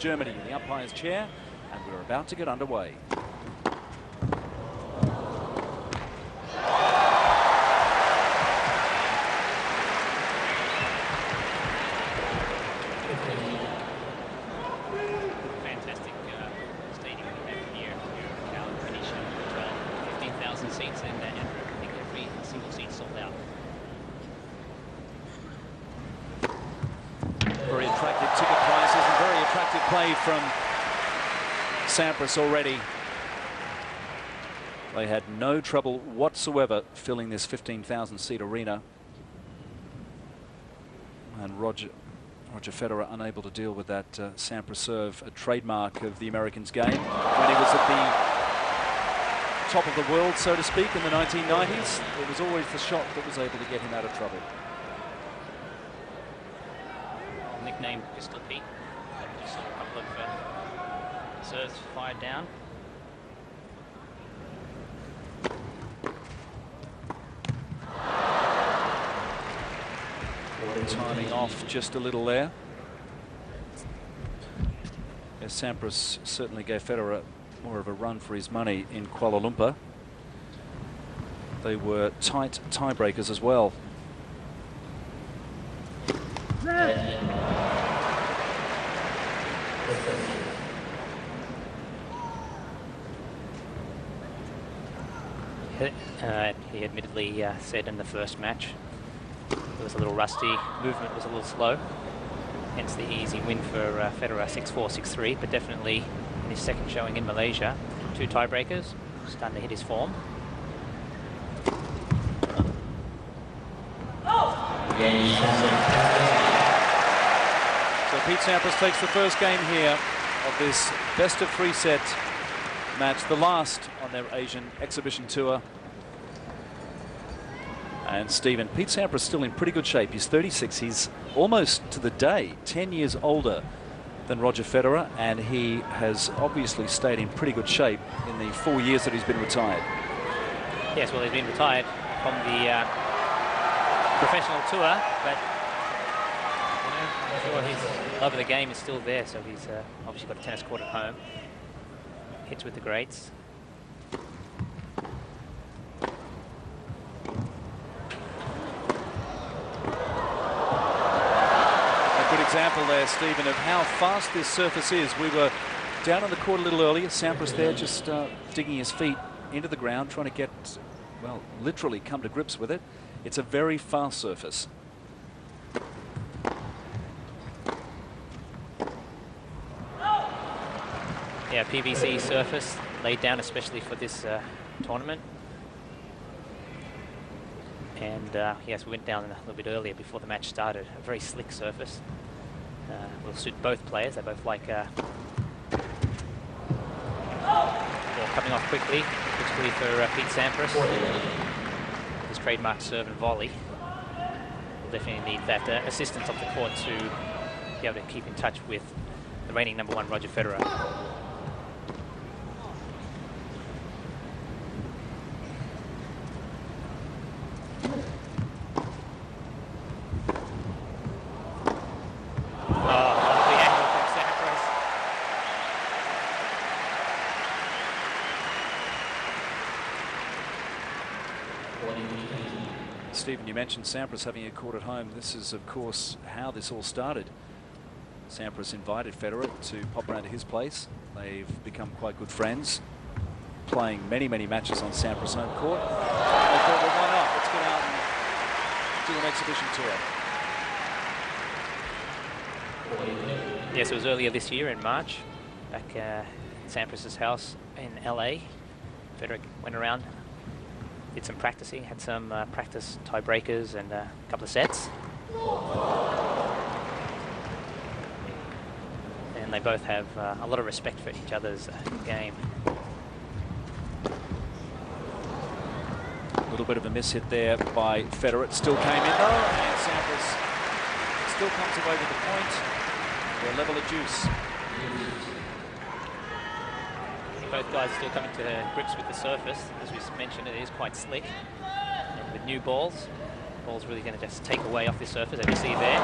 Germany in the umpire's chair, and we're about to get underway. Fantastic stadium we have here. Our finish 15,000 seats, and I think every single seat sold out. Very attractive ticket prices and very attractive play from SAMPRAS already. They had no trouble whatsoever filling this 15,000 seat arena. And Roger Federer unable to deal with that SAMPRAS serve, a trademark of the Americans' game when he was at the top of the world, so to speak, in the 1990s. It was always the shot that was able to get him out of trouble. Nicknamed Pistol Pete. Just saw a couple of serves fired down. Timing off just a little there. Yes, SAMPRAS certainly gave Federer more of a run for his money in Kuala Lumpur. They were tight tiebreakers as well. He admittedly said in the first match it was a little rusty, movement was a little slow, hence the easy win for Federer, 6-4, 6-3, but definitely in his second showing in Malaysia, 2 tiebreakers, starting to hit his form. So Pete SAMPRAS takes the first game here of this best-of-3 set match, the last on their Asian exhibition tour. And Stephen, Pete SAMPRAS still in pretty good shape. He's 36. He's almost to the day 10 years older than Roger Federer, and he has obviously stayed in pretty good shape in the 4 years that he's been retired. Yes, well, he's been retired from the professional tour, but I'm sure his love of the game is still there, so he's obviously got a tennis court at home. Hits with the greats. Example there, Stephen, of how fast this surface is. We were down on the court a little earlier. SAMPRAS there just digging his feet into the ground, trying to get, well, literally come to grips with it. It's a very fast surface. Yeah, PVC surface laid down especially for this tournament. And yes, we went down a little bit earlier before the match started. A very slick surface. Will suit both players. They both like ball coming off quickly, particularly for Pete SAMPRAS. His trademark serve and volley. Will definitely need that assistance off the court to be able to keep in touch with the reigning #1 Roger Federer. Stephen, you mentioned SAMPRAS having a court at home. This is, of course, how this all started. SAMPRAS invited Federer to pop around to his place. They've become quite good friends, playing many, many matches on SAMPRAS home court. They thought, well, why not? Let's get out and do an exhibition tour. Yes, it was earlier this year in March, back at SAMPRAS's house in LA. Federer went around, did some practicing, had some practice tiebreakers and a couple of sets. And they both have a lot of respect for each other's game. A little bit of a miss hit there by Federer. It still came in though, and SAMPRAS still comes away with the point. They're level at juice. Both guys are still coming to grips with the surface. As we mentioned, it is quite slick. And with new balls, the ball's really going to just take away off the surface, as you see there.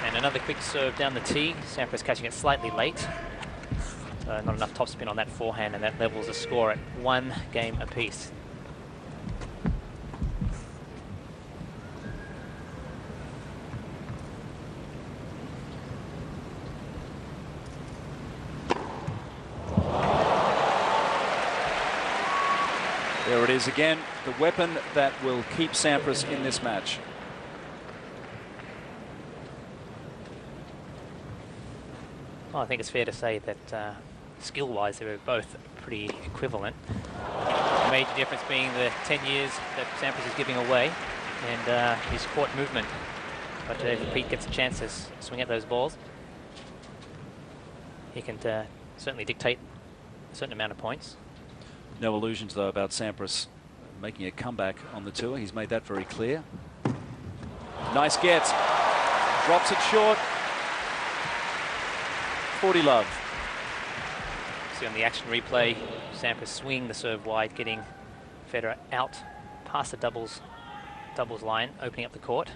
And another quick serve down the tee. Sampras catching it slightly late. Not enough topspin on that forehand, and that levels the score at 1 game apiece. There it is again, the weapon that will keep Sampras in this match. Well, I think it's fair to say that skill-wise, they were both pretty equivalent. The major difference being the 10 years that Sampras is giving away and his court movement. But if Pete gets a chance to swing at those balls, he can certainly dictate a certain amount of points. No illusions, though, about Sampras making a comeback on the tour. He's made that very clear. Nice get. Drops it short. 40 love. See on the action replay, Sampras swinging the serve wide, getting Federer out past the doubles line, opening up the court.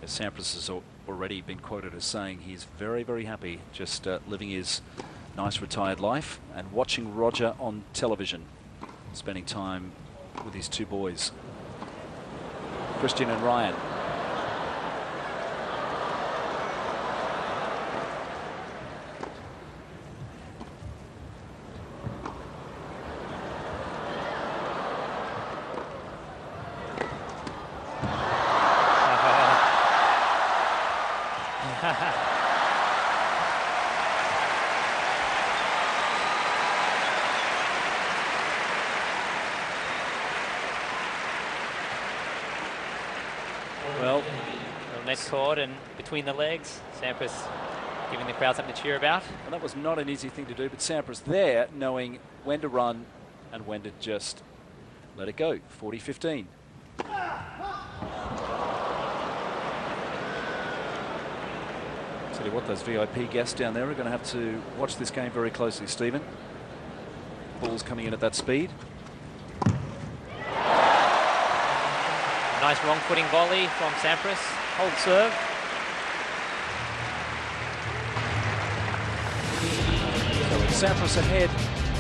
Sampras has already been quoted as saying he's very, very happy just living his nice retired life and watching Roger on television, spending time with his two boys, Christian and Ryan. Well, net caught and between the legs, Sampras giving the crowd something to cheer about. Well, that was not an easy thing to do, but Sampras there knowing when to run and when to just let it go. 40-15. Tell you what, those VIP guests down there are going to have to watch this game very closely, Stephen. Ball's coming in at that speed. Nice wrong footing volley from Sampras. Hold serve. So Sampras ahead,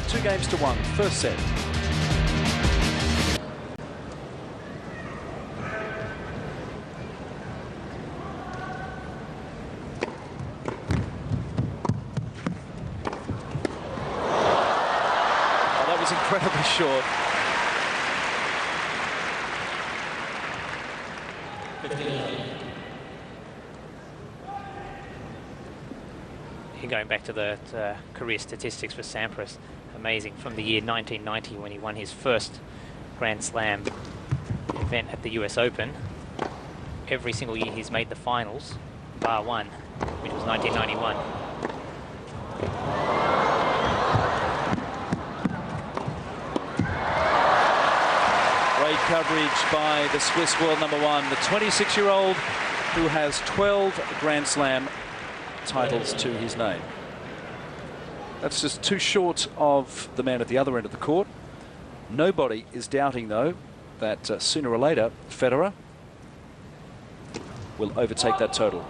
2-1, first set. Oh, that was incredibly short. Going back to the career statistics for Sampras, amazing from the year 1990 when he won his first Grand Slam event at the US Open. Every single year he's made the finals, bar one, which was 1991. Great coverage by the Swiss world number one, the 26-year-old who has 12 Grand Slam titles to his name. That's just too short of the man at the other end of the court. Nobody is doubting, though, that sooner or later Federer will overtake that total.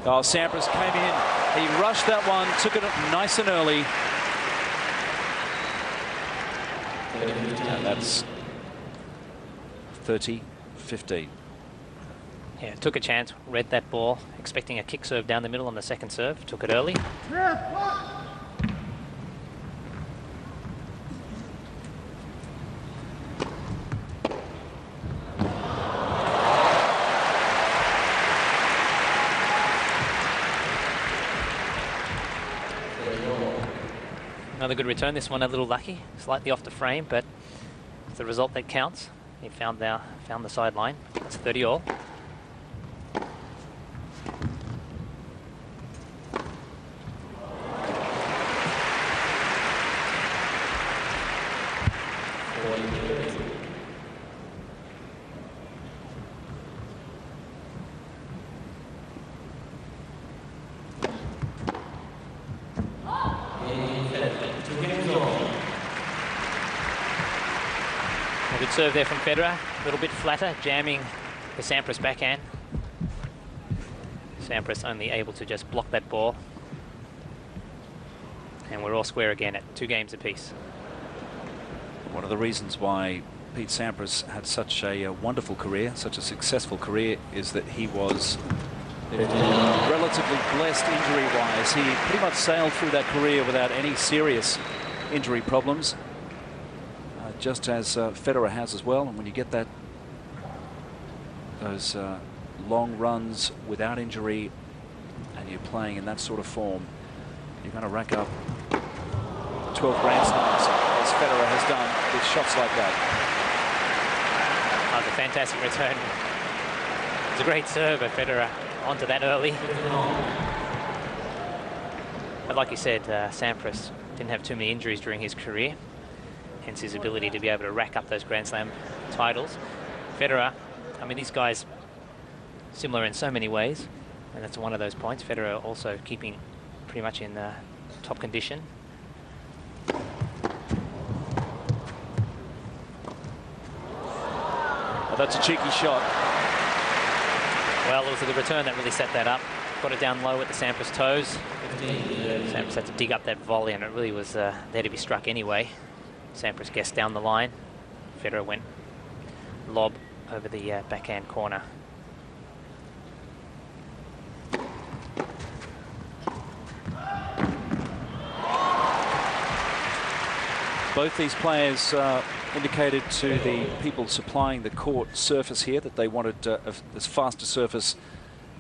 Oh, Sampras came in, he rushed that one, took it nice and early. And that's 30-15. Yeah, took a chance, read that ball, expecting a kick serve down the middle on the second serve, took it early. Another good return, this one a little lucky, slightly off the frame, but it's the result that counts. He found the sideline. It's 30 all. Good serve there from Federer, a little bit flatter, jamming the Sampras backhand. Sampras only able to just block that ball. And we're all square again at 2 games apiece. One of the reasons why Pete Sampras had such a wonderful career, such a successful career, is that he was relatively blessed injury-wise. He pretty much sailed through that career without any serious injury problems. Just as Federer has as well. And when you get those long runs without injury and you're playing in that sort of form, you're going to rack up 12 Grand Slams, as Federer has done with shots like that. That was a fantastic return. It's a great serve, but Federer onto that early. But like you said, Sampras didn't have too many injuries during his career. Hence his ability to be able to rack up those Grand Slam titles. Federer, I mean, these guys similar in so many ways, and that's one of those points. Federer also keeping pretty much in top condition. Well, that's a cheeky shot. Well, it was the return that really set that up. Got it down low at the Sampras toes. Sampras had to dig up that volley, and it really was there to be struck anyway. Sampras guessed down the line. Federer went lob over the backhand corner. Both these players indicated to the people supplying the court surface here that they wanted as fast a surface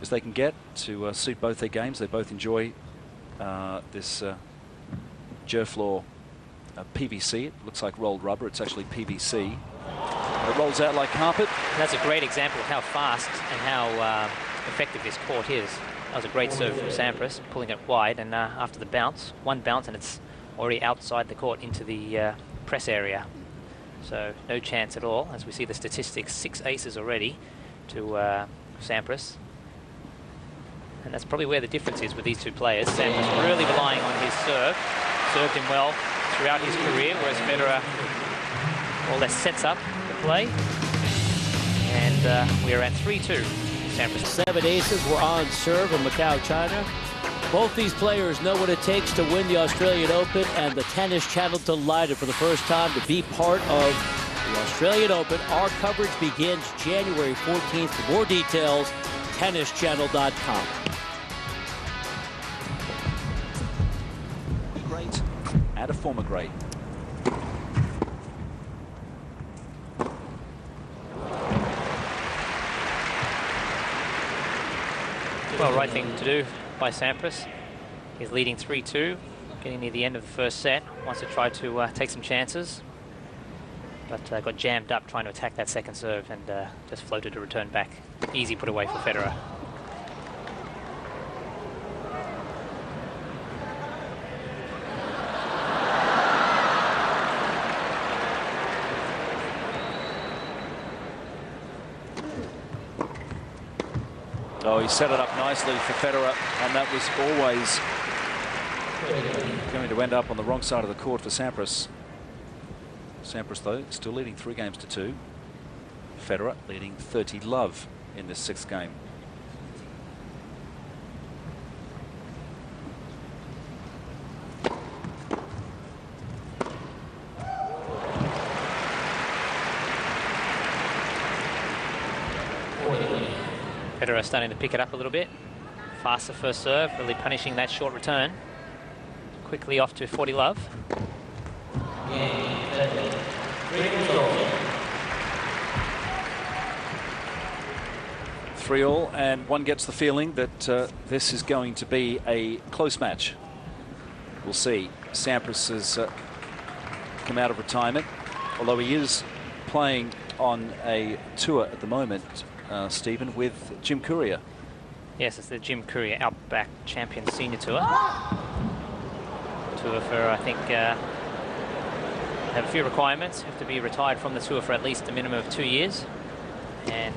as they can get to suit both their games. They both enjoy this Durfloor PVC. It looks like rolled rubber. It's actually PVC. It rolls out like carpet. That's a great example of how fast and how effective this court is. That was a great serve from Sampras, pulling it wide, and after the bounce, one bounce, and it's already outside the court into the press area. So no chance at all. As we see the statistics, 6 aces already to Sampras. And that's probably where the difference is with these two players. Sampras really relying on his serve. Served him well throughout his career, whereas Federer more or less sets up the play. And we are at 3-2. Sampras. 7 aces were on serve in Macau, China. Both these players know what it takes to win the Australian Open, and the Tennis Channel delighted for the first time to be part of the Australian Open. Our coverage begins January 14th. For more details, tennischannel.com. Great and a former great. Well, right thing to do by Sampras. He's leading 3-2, getting near the end of the first set. Wants to try to take some chances, but got jammed up trying to attack that second serve and just floated to return back. Easy put away for Federer. Oh, he set it up nicely for Federer, and that was always going to end up on the wrong side of the court for Sampras. Sampras, though, still leading 3-2. Federer leading 30-love in this 6th game. Federer starting to pick it up a little bit. Faster first serve, really punishing that short return. Quickly off to 40-love. 3-all, and one gets the feeling that this is going to be a close match. We'll see. Sampras has come out of retirement, although he is playing on a tour at the moment, Stephen, with Jim Courier. Yes, it's the Jim Courier Outback Champions Senior Tour. Tour for, I think, have a few requirements. Have to be retired from the tour for at least a minimum of 2 years. And,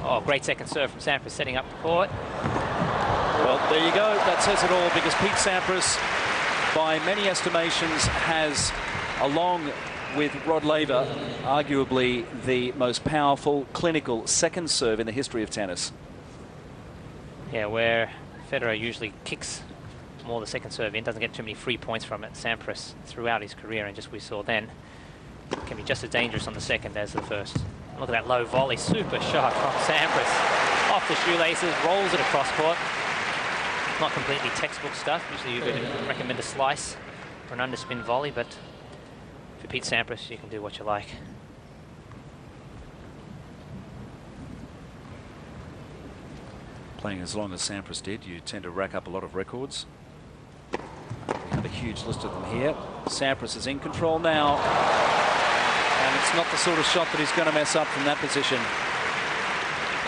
oh, great second serve from Sampras, setting up the court. Well, there you go. That says it all, because Pete Sampras, by many estimations, has, along with Rod Laver, arguably the most powerful, clinical second serve in the history of tennis. Yeah, where Federer usually kicks more the second serve in, doesn't get too many free points from it. Sampras, throughout his career, and just we saw then, can be just as dangerous on the second as the first. Look at that low volley, super shot from Sampras. Off the shoelaces, rolls it across court. Not completely textbook stuff. Usually you would recommend a slice or an underspin volley, but for Pete Sampras, you can do what you like. Playing as long as Sampras did, you tend to rack up a lot of records. We have a huge list of them here. Sampras is in control now. And it's not the sort of shot that he's going to mess up from that position.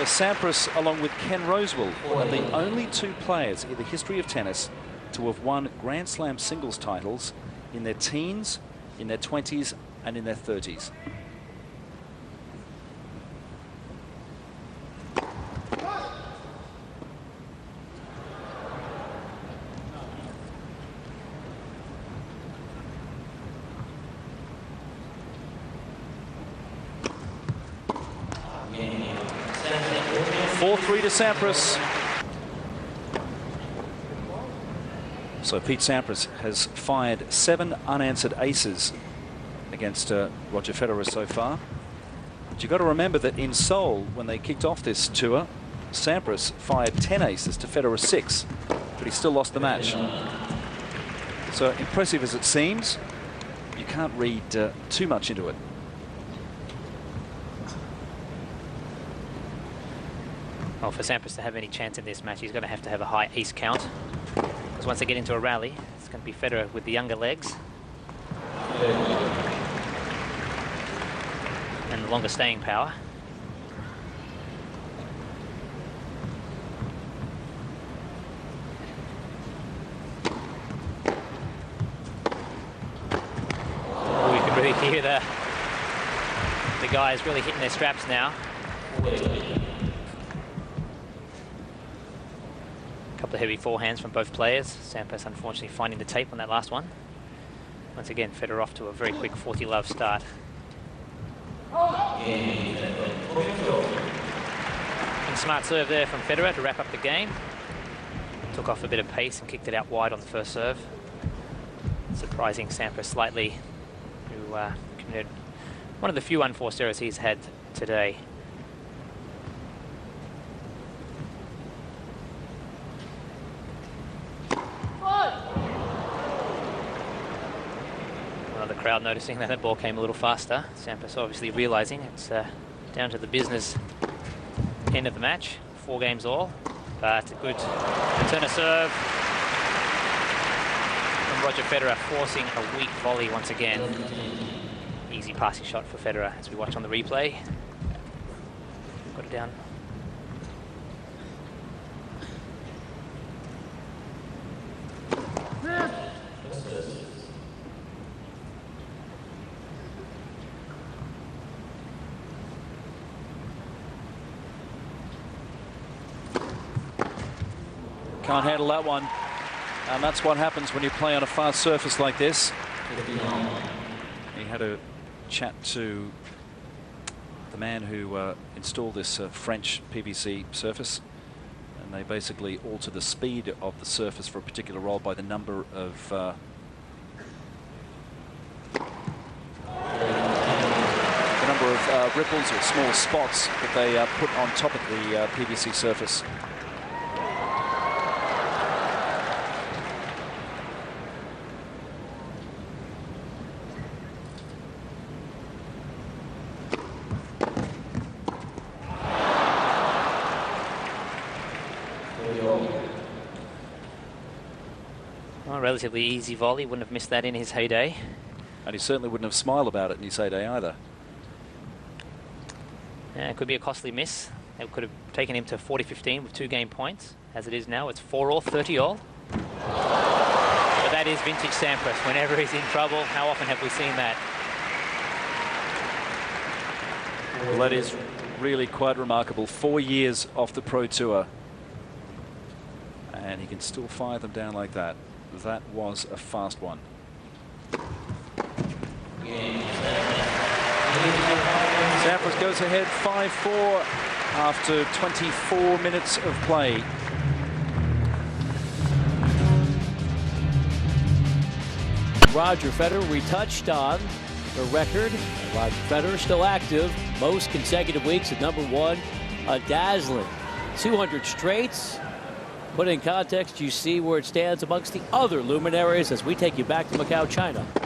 Sampras, along with Ken Rosewall, are the only two players in the history of tennis to have won Grand Slam singles titles in their teens, in their 20s, and in their 30s. To Sampras. So Pete Sampras has fired 7 unanswered aces against Roger Federer so far. But you've got to remember that in Seoul, when they kicked off this tour, Sampras fired 10 aces to Federer 6, but he still lost the match. So impressive as it seems, you can't read too much into it. Well, for Sampras to have any chance in this match, he's going to have a high ace count. Because once they get into a rally, it's going to be Federer with the younger legs. And the longer staying power. Oh, you can really hear the guys really hitting their straps now. Couple of heavy forehands from both players. Sampras unfortunately finding the tape on that last one. Once again, Federer off to a very quick 40-love start. And smart serve there from Federer to wrap up the game. Took off a bit of pace and kicked it out wide on the first serve. Surprising Sampras slightly, who committed one of the few unforced errors he's had today. The crowd noticing that that ball came a little faster. Sampras obviously realizing it's down to the business end of the match. 4 games all, but a good return of serve from Roger Federer, forcing a weak volley once again. Easy passing shot for Federer as we watch on the replay. Got it down. Can't handle that one, and that's what happens when you play on a fast surface like this. He had a chat to the man who installed this French PVC surface, and they basically alter the speed of the surface for a particular roll by the number of ripples or small spots that they put on top of the PVC surface. Relatively easy volley, wouldn't have missed that in his heyday. And he certainly wouldn't have smiled about it in his heyday either. It could be a costly miss. It could have taken him to 40-15 with 2 game points. As it is now, it's 4-all, 30-all. But that is vintage Sampras. Whenever he's in trouble, how often have we seen that? Well, that is really quite remarkable. 4 years off the Pro Tour. And he can still fire them down like that. That was a fast one. Sampras goes ahead 5-4 after 24 minutes of play. Roger Federer, we touched on the record. Roger Federer still active, most consecutive weeks at #1, a dazzling 200 straights. Put in context, you see where it stands amongst the other luminaries as we take you back to Macau, China. Oh,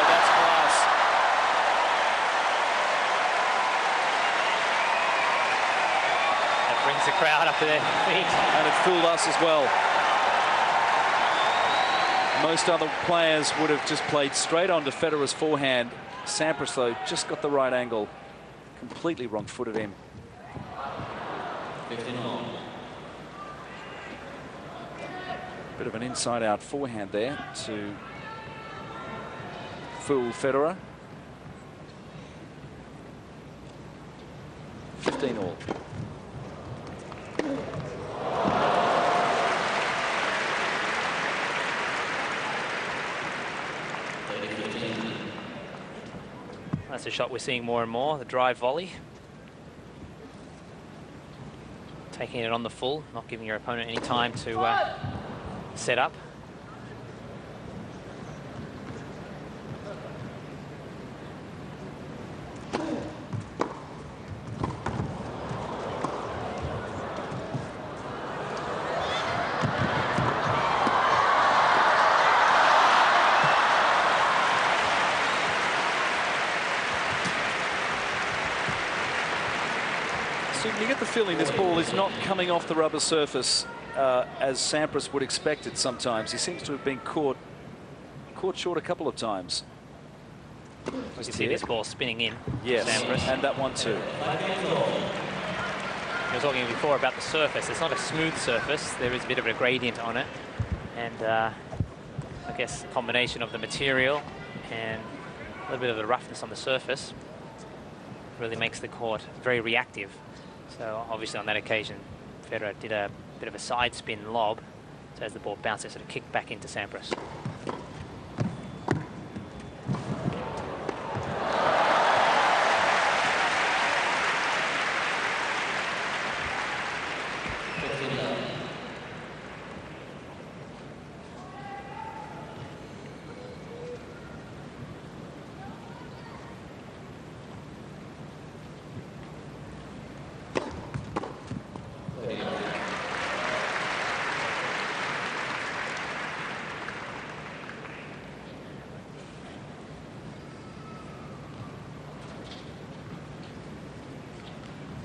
that's class. That brings the crowd up to their feet. And it fooled us as well. Most other players would have just played straight onto Federer's forehand. Sampras, though, just got the right angle. Completely wrong-footed him. Bit of an inside-out forehand there to fool Federer. 15-all. That's a shot we're seeing more and more, the drive volley. Taking it on the full, not giving your opponent any time to set up. You get the feeling this ball is not coming off the rubber surface as Sampras would expect it sometimes. He seems to have been caught short a couple of times. You can see this ball spinning in. Yes, Sampras. and that one too. We were talking before about the surface. It's not a smooth surface. There is a bit of a gradient on it. And I guess a combination of the material and a little bit of the roughness on the surface really makes the court very reactive. So obviously on that occasion, Federer did a bit of a side spin lob. So as the ball bounced, it sort of kicked back into Sampras.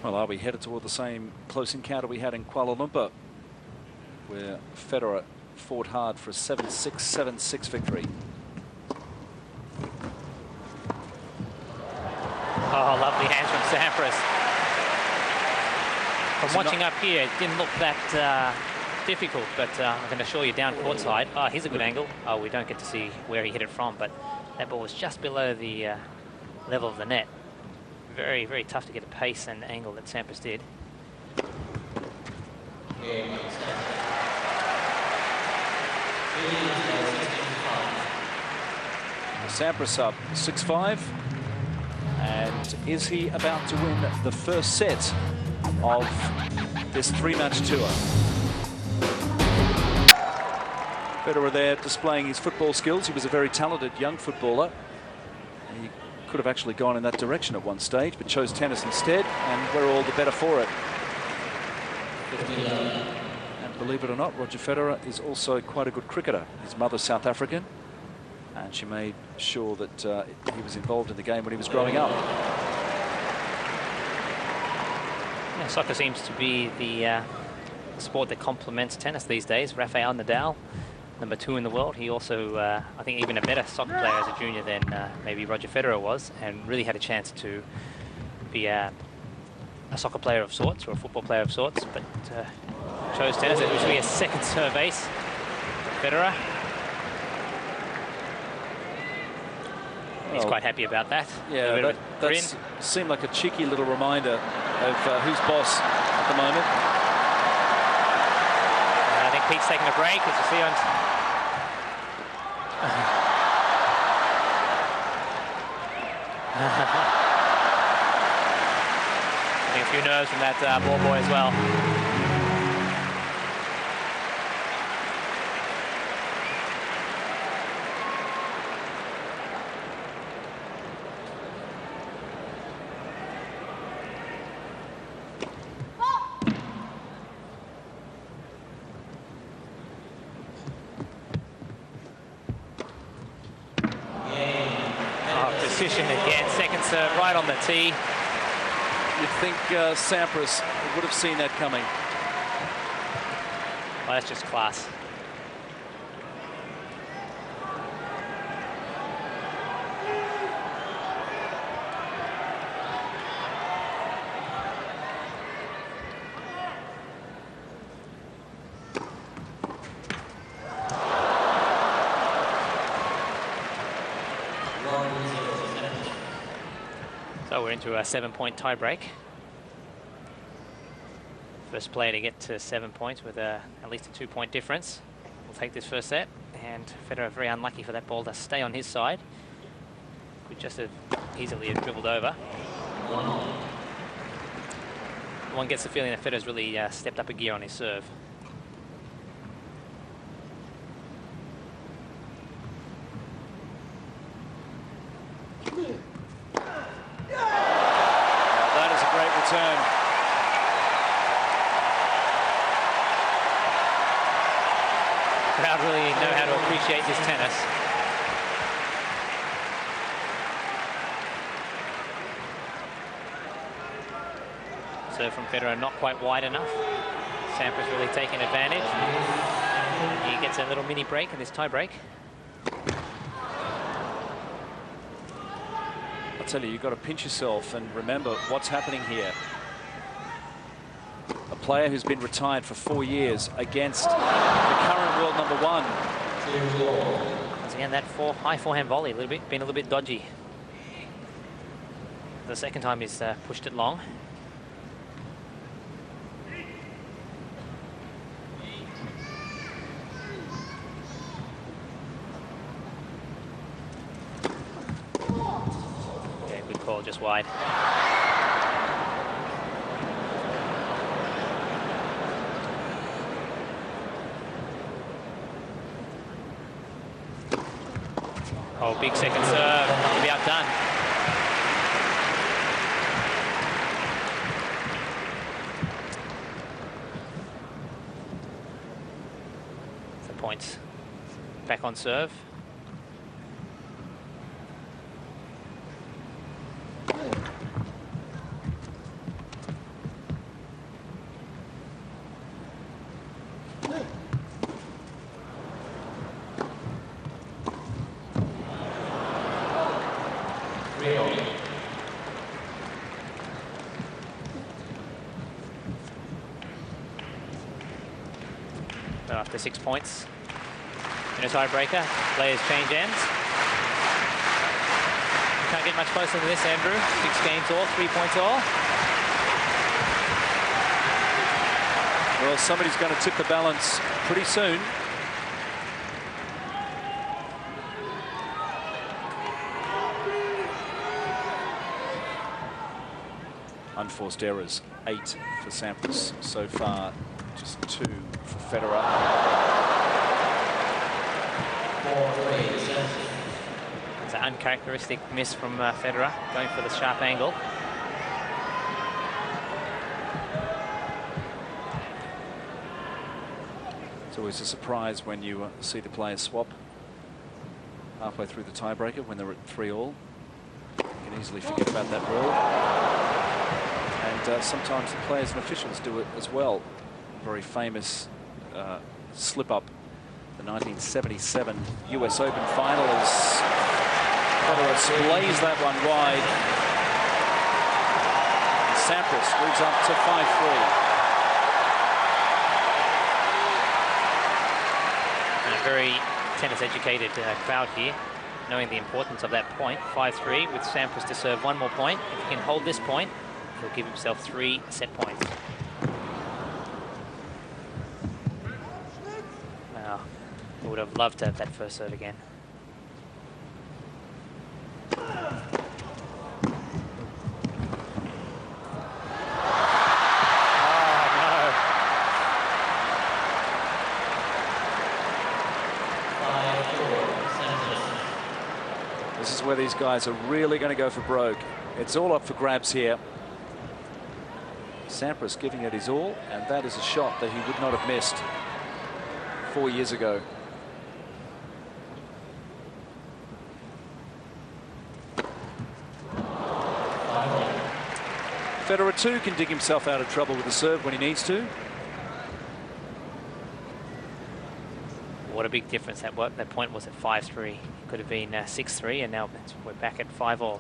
Well, are we headed toward the same close encounter we had in Kuala Lumpur, where Federer fought hard for a 7-6, 7-6 victory? Oh, lovely hands from Sampras. From watching up here, it didn't look that difficult, but I can assure you down courtside. Oh, here's a good angle. Oh, we don't get to see where he hit it from, but that ball was just below the level of the net. Very, very tough to get a pace and angle that Sampras did. Sampras up 6-5. And is he about to win the first set of this 3-match tour? Federer there displaying his football skills. He was a very talented young footballer. He could have actually gone in that direction at one stage, but chose tennis instead, and we're all the better for it. And believe it or not, Roger Federer is also quite a good cricketer. His mother's South African, and she made sure that he was involved in the game when he was growing up. Yeah, soccer seems to be the sport that complements tennis these days. Rafael Nadal #2 in the world. He also, I think, even a better soccer player as a junior than maybe Roger Federer was, and really had a chance to be a soccer player of sorts, or a football player of sorts, but chose tennis. It was really a second serve ace for Federer. He's quite happy about that. Yeah, that seemed like a cheeky little reminder of who's boss at the moment. I think Pete's taking a break, as you see on... I think a few nerves from that ball boy as well. Again, second serve right on the tee. You'd think Sampras would have seen that coming. Well, that's just class. So we're into a 7-point tiebreak. First player to get to 7 points with at least a 2-point difference will take this first set. And Federer very unlucky for that ball to stay on his side. Could just have easily have dribbled over. One gets the feeling that Federer's really stepped up a gear on his serve. Turn. Crowd really know how to appreciate this tennis. Serve from Federer not quite wide enough. Sampras really taking advantage. He gets a little mini break in this tie break. I tell you, you've got to pinch yourself and remember what's happening here. A player who's been retired for 4 years against the current world #1. Once again, that high forehand volley been a little bit dodgy. The second time he's pushed it long. Just wide. Oh, big second serve, not to be outdone. The points back on serve. After 6 points in a tiebreaker, players change ends. Can't get much closer than this, Andrew. 6 games all, 3 points all. Well, somebody's going to tip the balance pretty soon. Unforced errors, 8 for Sampras so far, just 2 for Federer. It's an uncharacteristic miss from Federer, going for the sharp angle. It's always a surprise when you see the players swap halfway through the tiebreaker when they're at 3-all. You can easily forget about that rule. And sometimes the players and officials do it as well. Very famous slip-up The 1977 US Open final as Federer splays that one wide. And Sampras moves up to 5-3. And a very tennis-educated crowd here, knowing the importance of that point. 5-3 with Sampras to serve one more point. If he can hold this point, he'll give himself 3 set points. Wow, I would have loved to have that first serve again. This is where these guys are really going to go for broke. It's all up for grabs here. Sampras giving it his all, and that is a shot that he would not have missed 4 years ago. Federer too can dig himself out of trouble with the serve when he needs to. What a big difference that point was at 5-3. It could have been 6-3, and now we're back at 5-all.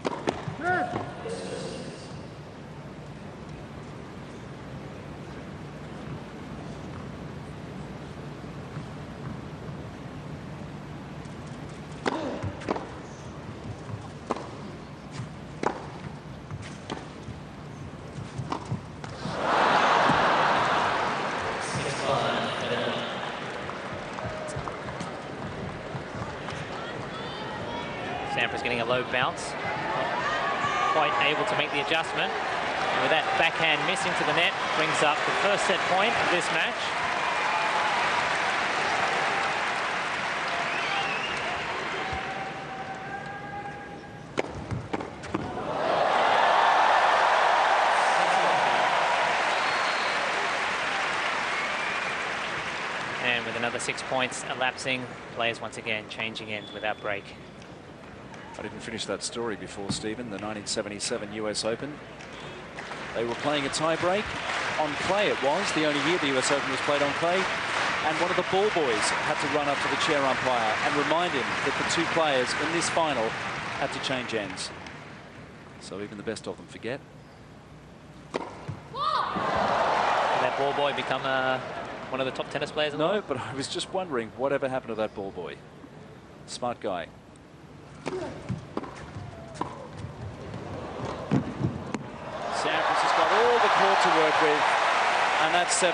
Sampras getting a low bounce, not quite able to make the adjustment. And with that backhand missing to the net, brings up the first set point of this match. And with another 6 points elapsing, players once again changing ends without break. I didn't finish that story before, Stephen. The 1977 US Open. They were playing a tie-break on clay. It was the only year the US Open was played on clay. And one of the ball boys had to run up to the chair umpire and remind him that the 2 players in this final had to change ends. So even the best of them forget. Did that ball boy become one of the top tennis players in the world? No, but I was just wondering whatever happened to that ball boy. Smart guy. Sampras has got all the court to work with, and that's 7-6.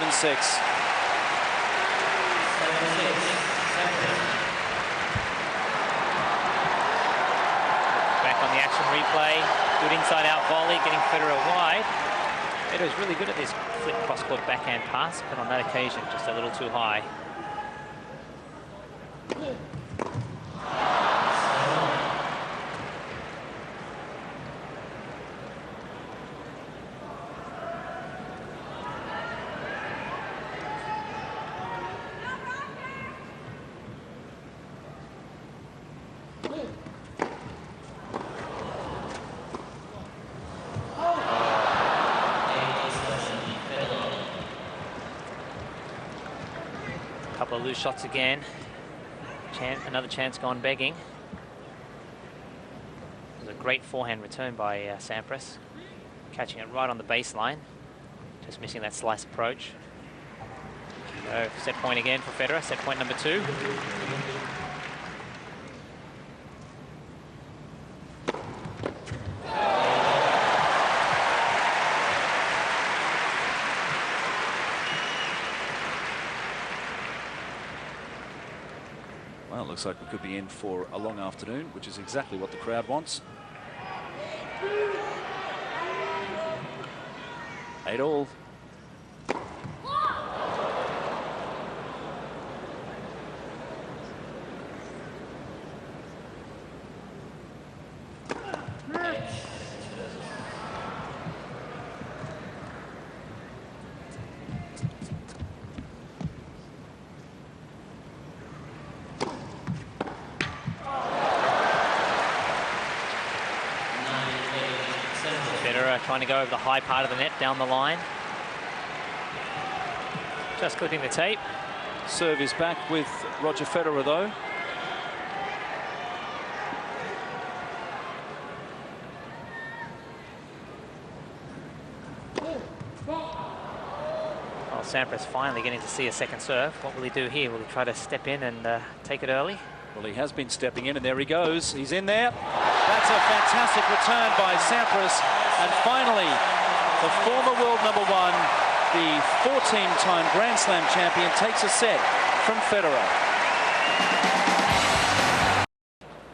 Back on the action replay. Good inside-out volley, getting Federer wide. Federer's really good at this flip cross-court backhand pass, but on that occasion, just a little too high. Couple of loose shots again. Another chance gone begging. It was a great forehand return by Sampras. Catching it right on the baseline. Just missing that slice approach. So set point again for Federer. Set point number 2. Well, it looks like we could be in for a long afternoon, which is exactly what the crowd wants. 8-all. Trying to go over the high part of the net down the line. Just clipping the tape. Serve is back with Roger Federer, though. Well, Sampras finally getting to see a second serve. What will he do here? Will he try to step in and take it early? Well, he has been stepping in, and there he goes. He's in there. That's a fantastic return by Sampras. And finally, the former world #1, the 14-time Grand Slam champion, takes a set from Federer.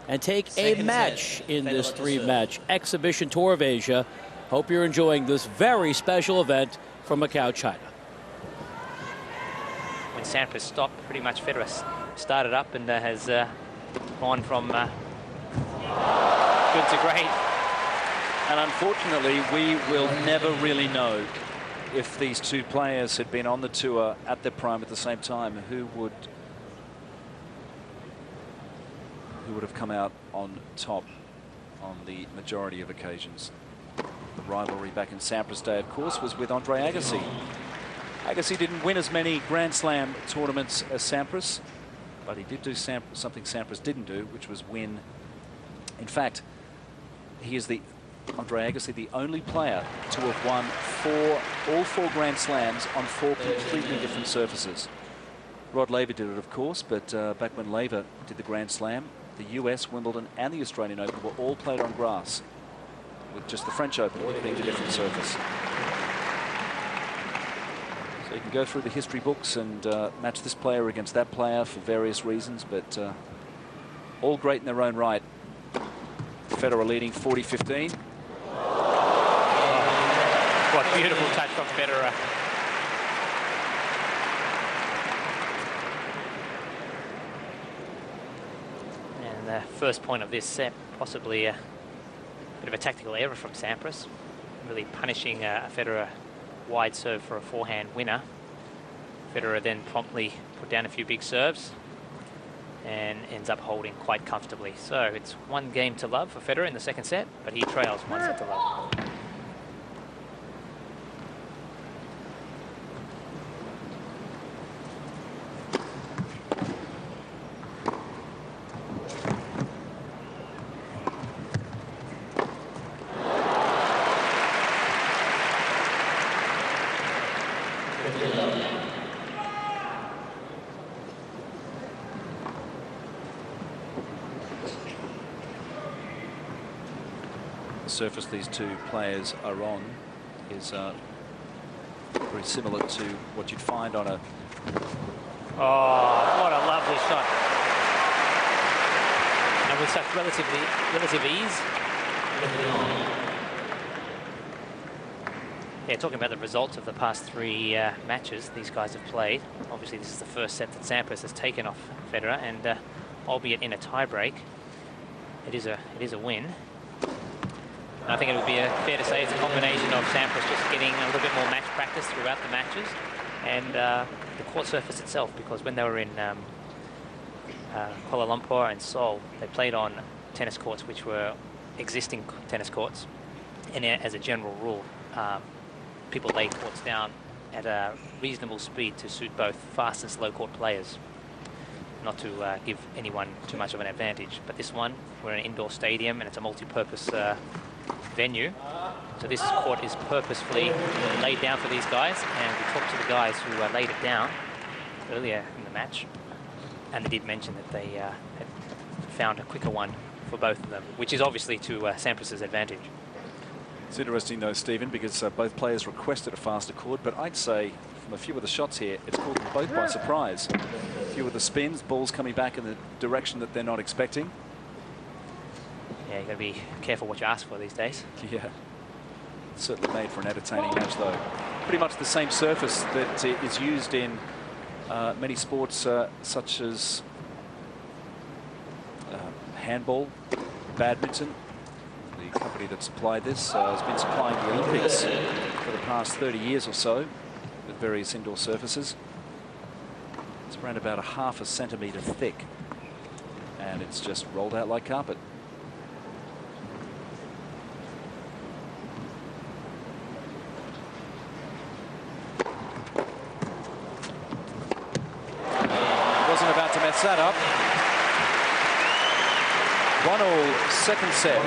And take a match in this 3-match exhibition tour of Asia. Hope you're enjoying this very special event from Macau, China. When Sampras stopped, pretty much Federer started up and has gone from good to great. And unfortunately, we will never really know if these two players had been on the tour at their prime at the same time, who would have come out on top on the majority of occasions. The rivalry back in Sampras' day, of course, was with Andre Agassi. Agassi didn't win as many Grand Slam tournaments as Sampras, but he did do something Sampras didn't do, which was win. In fact, he is Andre Agassi, the only player to have won all four Grand Slams on 4 completely different surfaces. Rod Laver did it, of course, but back when Laver did the Grand Slam, the US, Wimbledon and the Australian Open were all played on grass, with just the French Open being a different surface. So you can go through the history books and match this player against that player for various reasons, but all great in their own right. Federer leading 40-15. What a beautiful touch from Federer. And the first point of this set, possibly a bit of a tactical error from Sampras, really punishing a Federer wide serve for a forehand winner. Federer then promptly put down a few big serves and ends up holding quite comfortably. So it's 1 game to love for Federer in the second set, but he trails 1 set to love. Surface these two players are on is very similar to what you'd find on a... Oh, what a lovely shot. And with such relative ease. Yeah, talking about the results of the past 3 matches these guys have played. Obviously, this is the first set that Sampras has taken off Federer, and albeit in a tie-break, it is a win. I think it would be fair to say it's a combination of Sampras just getting a little bit more match practice throughout the matches and the court surface itself, because when they were in Kuala Lumpur and Seoul, they played on tennis courts which were existing tennis courts, and as a general rule, people lay courts down at a reasonable speed to suit both fast and slow court players, not to give anyone too much of an advantage. But this one, we're in an indoor stadium and it's a multi-purpose venue, so this court is purposefully laid down for these guys, and we talked to the guys who laid it down earlier in the match, and they did mention that they had found a quicker one for both of them, which is obviously to Sampras' advantage. It's interesting though, Stephen, because both players requested a faster court, but I'd say from a few of the shots here, it's caught them both by surprise. A few of the spins, balls coming back in the direction that they're not expecting. Yeah, you've got to be careful what you ask for these days. Yeah, certainly made for an entertaining match though. Pretty much the same surface that is used in many sports such as handball, badminton. The company that supplied this has been supplying the Olympics for the past 30 years or so with various indoor surfaces. It's around about a ½ centimetre thick, and it's just rolled out like carpet. mess that up. 1-all, second set.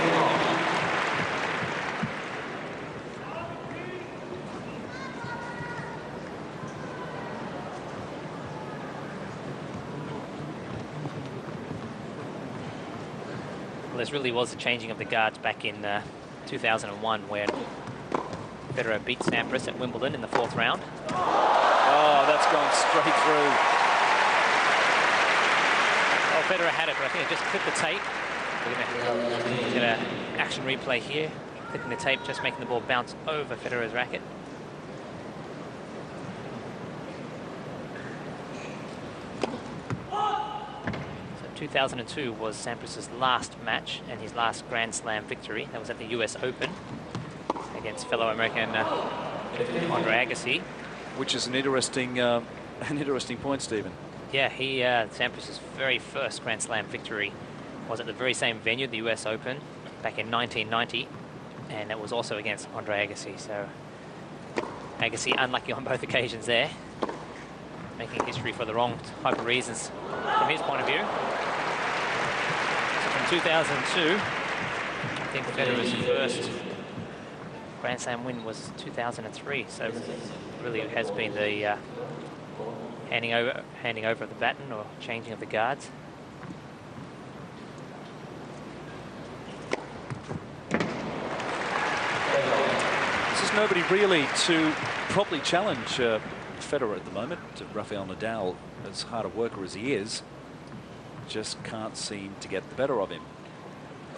Well, this really was a changing of the guards back in 2001 when Federer beat Sampras at Wimbledon in the 4th round. Oh, that's gone straight through. Well, Federer had it, but I think it just clipped the tape. We're going to get an action replay here. Clipping the tape, just making the ball bounce over Federer's racket. So 2002 was Sampras's last match and his last Grand Slam victory. That was at the US Open against fellow American Andre Agassi. Which is an interesting point, Stephen. Yeah, Sampras's very first Grand Slam victory was at the very same venue, the US Open, back in 1990, and it was also against Andre Agassi. So Agassi unlucky on both occasions there, making history for the wrong type of reasons from his point of view. So from 2002, I think Federer's first Grand Slam win was 2003. So really it has been the handing over of the baton or changing of the guards. There's nobody really to properly challenge Federer at the moment. Rafael Nadal, as hard a worker as he is, just can't seem to get the better of him.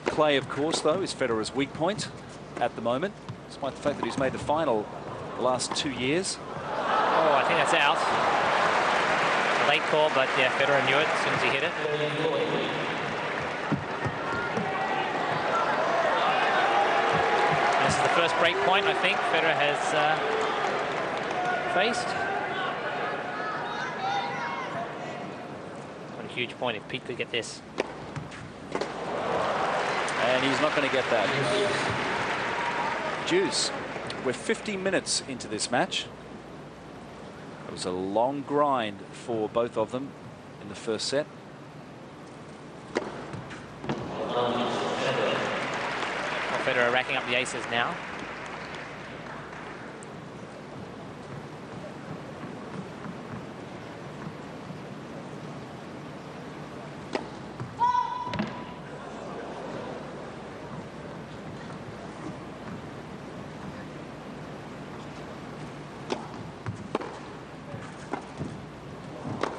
Clay, of course, though, is Federer's weak point at the moment, despite the fact that he's made the final the last 2 years. Oh, I think that's out. A late call, but yeah, Federer knew it as soon as he hit it. This is the first break point I think Federer has faced. What a huge point if Pete could get this. And he's not going to get that. Deuce. We're 50 minutes into this match. It was a long grind for both of them in the first set. Federer racking up the aces now.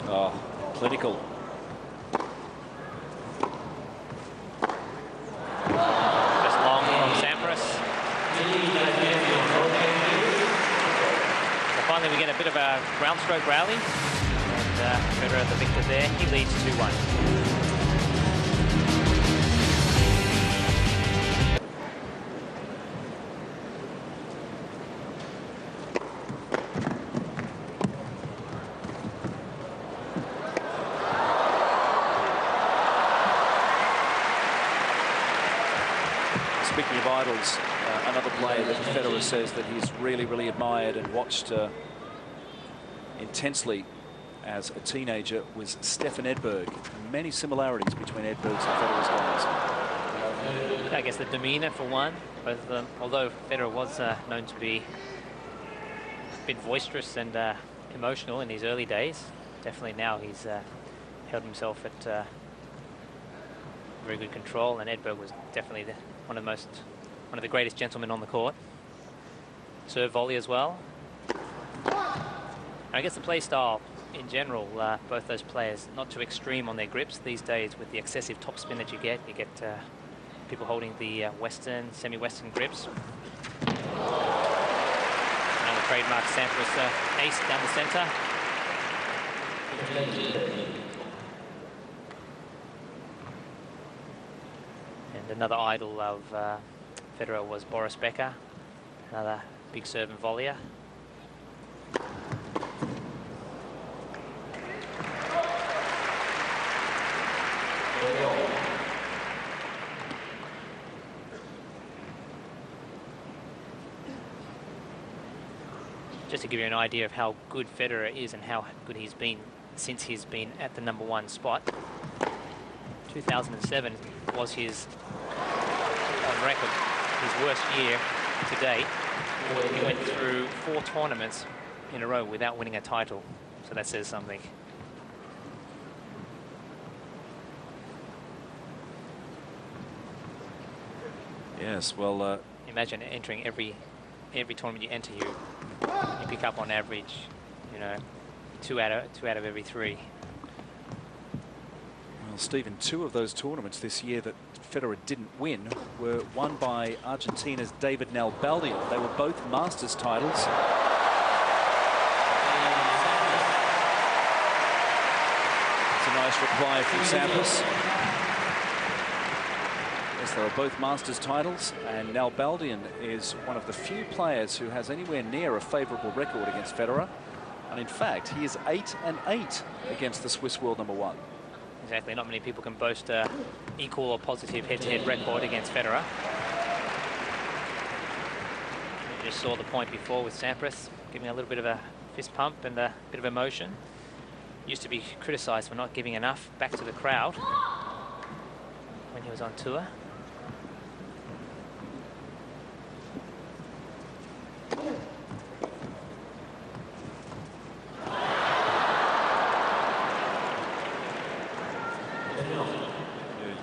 Oh, clinical. Finally, we get a bit of a ground stroke rally, and Federer, the victor there, he leads 2-1. Speaking of idols, another player that Federer says that he's really, really admired and watched intensely as a teenager was Stefan Edberg. Many similarities between Edberg's and Federer's guys. I guess the demeanor for one, both of them, although Federer was known to be a bit boisterous and emotional in his early days, definitely now he's held himself at very good control, and Edberg was definitely one of the greatest gentlemen on the court. Serve volley as well. And I guess the play style in general, both those players not too extreme on their grips these days with the excessive topspin that you get people holding the Western, semi-Western grips. Another trademark Sampras ace down the center. And another idol of Federer was Boris Becker, another big serve and volleyer. Just to give you an idea of how good Federer is and how good he's been since he's been at the #1 spot. 2007 was his, on record, his worst year to date. He went through 4 tournaments in a row without winning a title, so that says something. Yes, well, imagine entering every tournament you enter, you pick up on average, you know, two out of every 3. Well, Stephen, 2 of those tournaments this year that Federer didn't win were won by Argentina's David Nalbandian. They were both Masters titles. It's a nice reply from Sampras. Yes, they were both Masters titles, and Nalbandian is one of the few players who has anywhere near a favourable record against Federer. And in fact, he is 8-8 against the Swiss world #1. Exactly, not many people can boast a equal or positive head-to-head record against Federer. You just saw the point before with Sampras giving a little bit of a fist pump and a bit of emotion. Used to be criticised for not giving enough back to the crowd when he was on tour.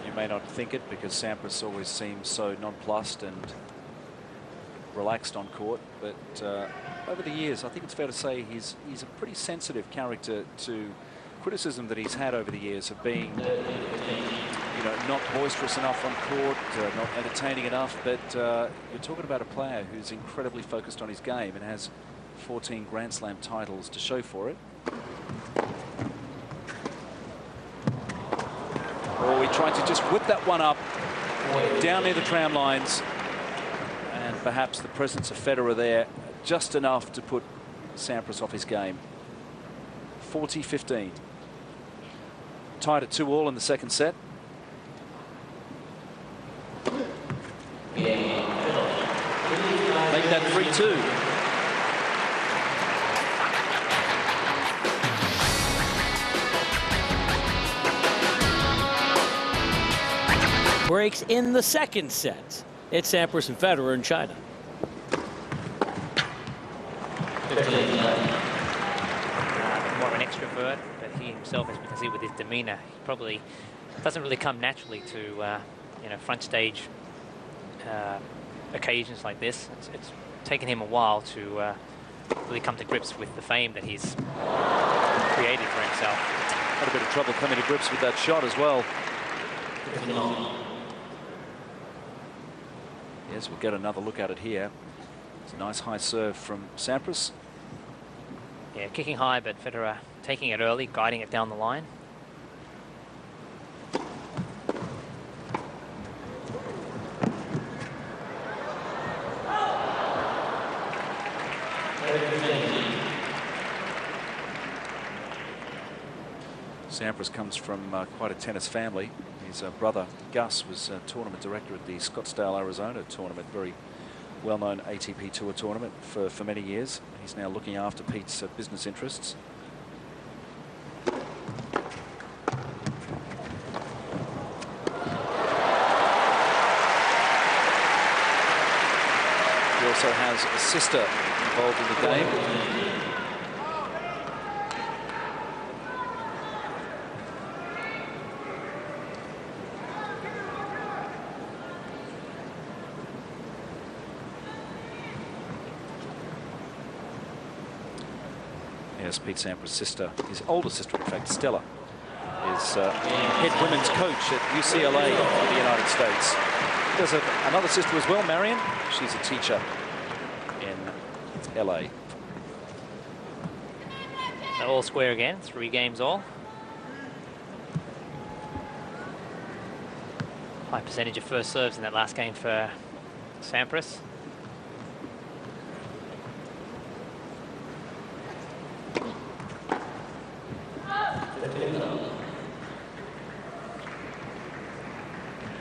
You may not think it because Sampras always seems so nonplussed and relaxed on court, but over the years, I think it's fair to say he's a pretty sensitive character to criticism that he's had over the years of being, you know, not boisterous enough on court, not entertaining enough. But you're talking about a player who's incredibly focused on his game and has 14 Grand Slam titles to show for it. Oh, he tried to just whip that one up down near the tram lines, and perhaps the presence of Federer there just enough to put Sampras off his game. 40-15. Tied at 2-all in the second set. Make that 3-2. Breaks in the second set. It's Sampras and Federer in China. More of an extrovert, but he himself, as we can see with his demeanour, he probably doesn't really come naturally to you know, front stage occasions like this. It's taken him a while to really come to grips with the fame that he's created for himself. Had a bit of trouble coming to grips with that shot as well. Yes, we'll get another look at it here. It's a nice high serve from Sampras. Yeah, kicking high, but Federer taking it early, guiding it down the line. Sampras comes from quite a tennis family. His brother Gus was tournament director at the Scottsdale, Arizona tournament, very well-known ATP Tour tournament for many years. He's now looking after Pete's business interests. He also has a sister involved in the game. Yes, Pete Sampras' sister, his older sister, in fact, Stella, is head women's coach at UCLA in the United States. He does have another sister as well, Marion. She's a teacher in LA. So all square again, 3 games all. High percentage of first serves in that last game for Sampras.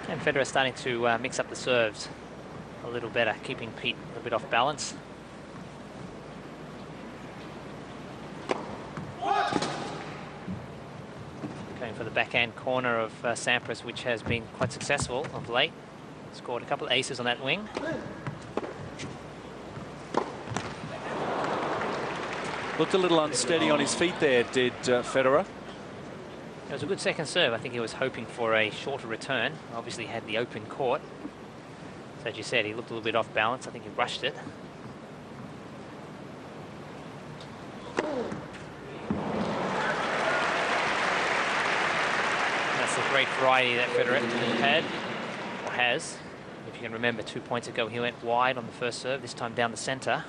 And Federer starting to mix up the serves a little better, keeping Pete a little bit off balance. for the backhand corner of Sampras, which has been quite successful of late. Scored a couple of aces on that wing. Looked a little unsteady on his feet there, did Federer. It was a good second serve. I think he was hoping for a shorter return. Obviously had the open court. So as you said, he looked a little bit off balance. I think he rushed it. That's the great variety that Federer had, or has. If you can remember, 2 points ago, he went wide on the first serve, this time down the center.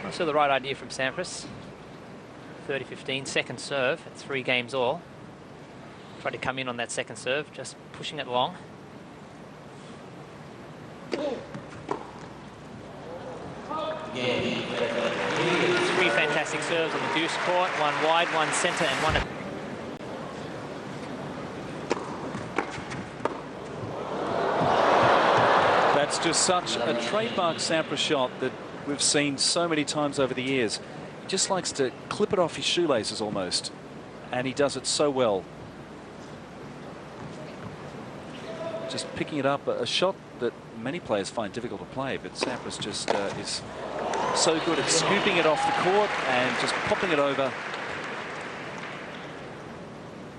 Also the right idea from Sampras. 30-15, second serve at 3 games all. Tried to come in on that second serve, just pushing it long. Three fantastic serves on the deuce court, one wide, one center, and one... That's just such a trademark Sampras shot that we've seen so many times over the years. He just likes to clip it off his shoelaces almost, and he does it so well. Just picking it up, a shot that many players find difficult to play, but Sampras just is so good at scooping it off the court and just popping it over.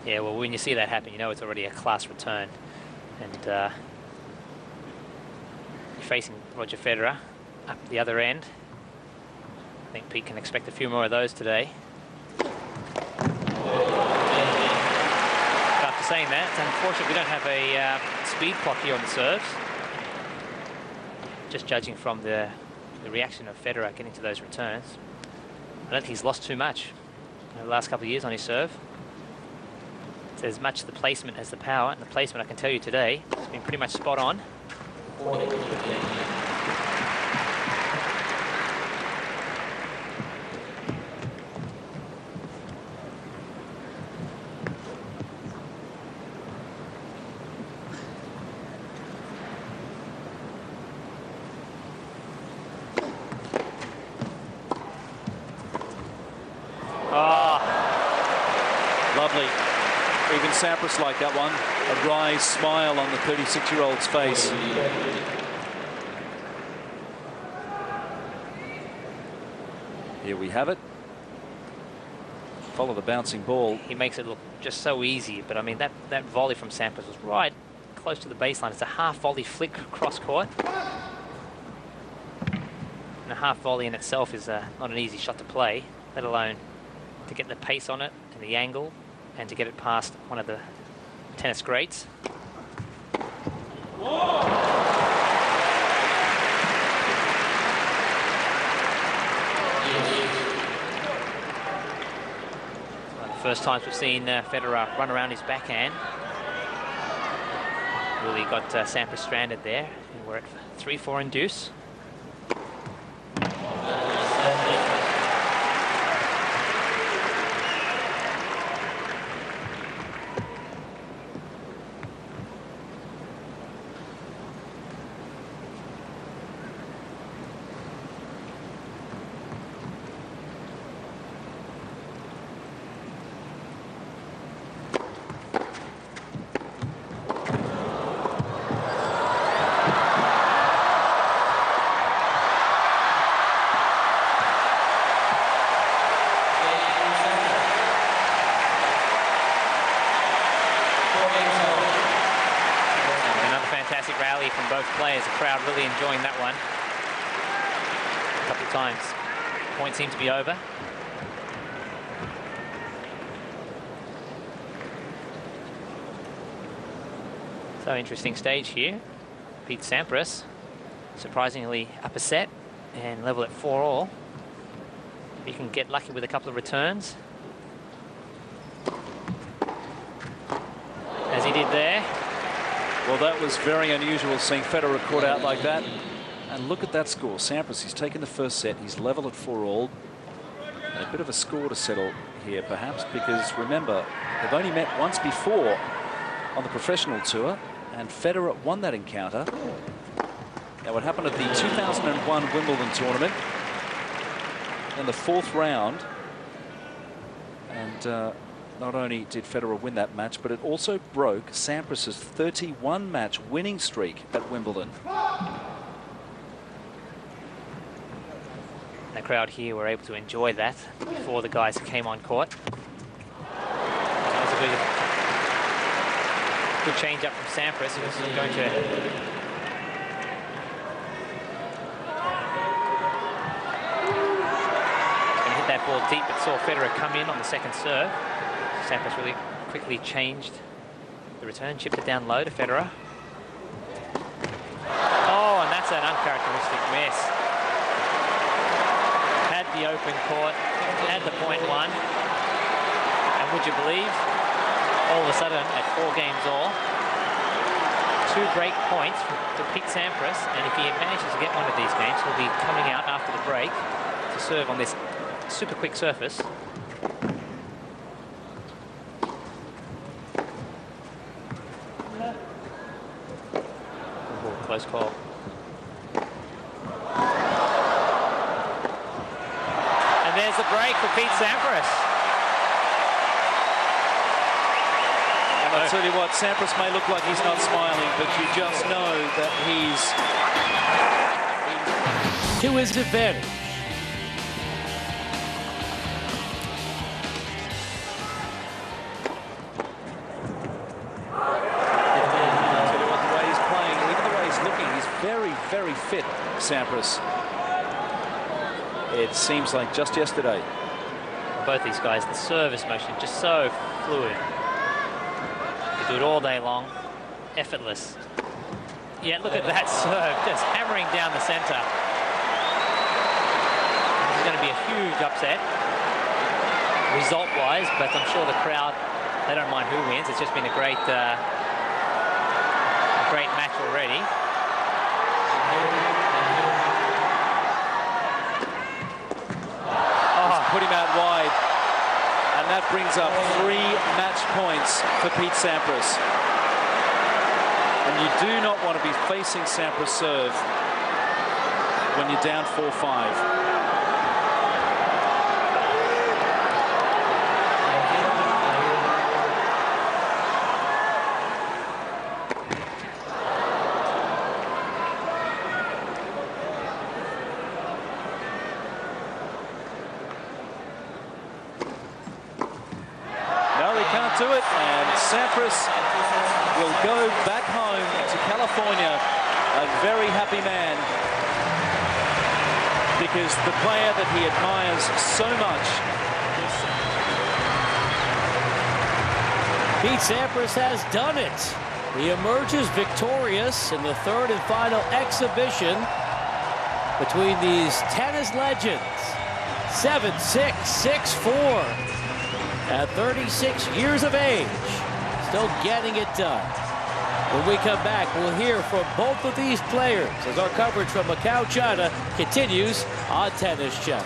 Yeah, well, when you see that happen, you know it's already a class return. And you're facing Roger Federer up the other end. I think Pete can expect a few more of those today. But after saying that, it's unfortunate we don't have a speed clock here on the serves. Just judging from the reaction of Federer getting to those returns, I don't think he's lost too much in the last couple of years on his serve. It's as much the placement as the power, and the placement, I can tell you today, has been pretty much spot on. Lovely. Even Sampras like that one. A wry smile on the 36-year-old's face. Here we have it. Follow the bouncing ball. He makes it look just so easy, but I mean, that volley from Sampras was right close to the baseline. It's a half volley flick cross court. And a half volley in itself is not an easy shot to play, let alone to get the pace on it and the angle, and to get it past one of the tennis greats. One of the first times we've seen Federer run around his backhand. Really got Sampras stranded there, and we're at 3-4 in deuce. Fantastic rally from both players. The crowd really enjoying that one. A couple of times. Point seemed to be over. So interesting stage here. Pete Sampras surprisingly up a set and level at 4-all. He can get lucky with a couple of returns, as he did there. Well, that was very unusual, seeing Federer caught out like that. And look at that score. Sampras, he's taken the first set. He's level at 4-all. A bit of a score to settle here, perhaps, because remember, they've only met once before on the professional tour, and Federer won that encounter. Now, what happened at the 2001 Wimbledon tournament in the 4th round, and not only did Federer win that match, but it also broke Sampras's 31-match winning streak at Wimbledon. The crowd here were able to enjoy that before the guys came on court. That was a good change up from Sampras, who's going to hit that ball deep, but saw Federer come in on the second serve. Sampras really quickly changed the return, chipped it down low to Federer. Oh, and that's an uncharacteristic miss. Had the open court, had the point won, and would you believe, all of a sudden at 4 games all, 2 break points to Pete Sampras, and if he manages to get one of these games, he'll be coming out after the break to serve on this super quick surface. Oh, close call. There's the break for Pete Sampras. And I'll tell you what, Sampras may look like he's not smiling, but you just know that he's to his advantage. I'll tell you what, the way he's playing, even the way he's looking, he's very, very fit, Sampras. It seems like just yesterday. Both these guys, the service motion just so fluid. They do it all day long, effortless. Yeah, look at that serve, just hammering down the center. This is going to be a huge upset, result-wise, but I'm sure the crowd, they don't mind who wins. It's just been a great match already. Put him out wide, and that brings up 3 match points for Pete Sampras. And you do not want to be facing Sampras' serve when you're down 4-5. Do it, and Sampras will go back home to California a very happy man, because the player that he admires so much. Pete Sampras has done it. He emerges victorious in the 3rd and final exhibition between these tennis legends. 7-6, 6-4. At 36 years of age, still getting it done. When we come back, we'll hear from both of these players as our coverage from Macau, China continues on Tennis Channel.